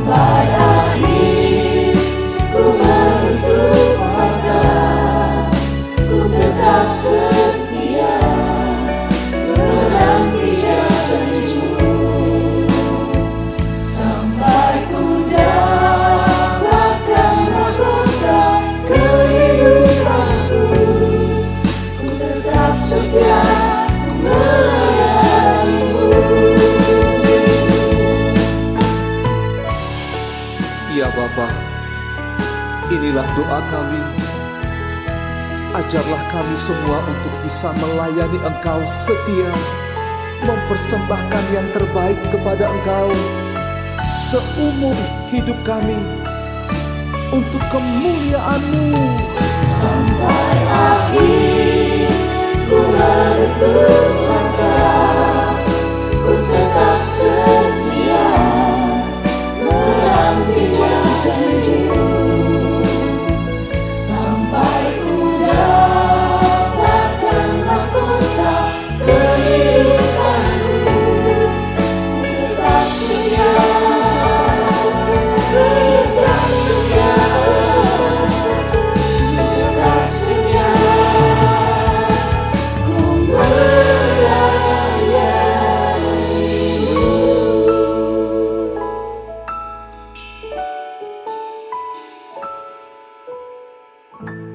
Sampai akhir ku menutup mata, ku tetap setia menanti janjimu. Sampai ku dapatkan mahkota kehidupanku, ku tetap setia melayanimu. Ya Bapa, inilah doa kami. Ajarlah kami semua untuk bisa melayani Engkau setia, mempersembahkan yang terbaik kepada Engkau seumur hidup kami untuk kemuliaan-Mu. Sampai akhir ku menutup mata, ku tetap setia menanti janjimu. Sampai ku dapatkan mahkota kehidupanku, ku tetap setia, tetap setia, tetap setia, ku melayanimu.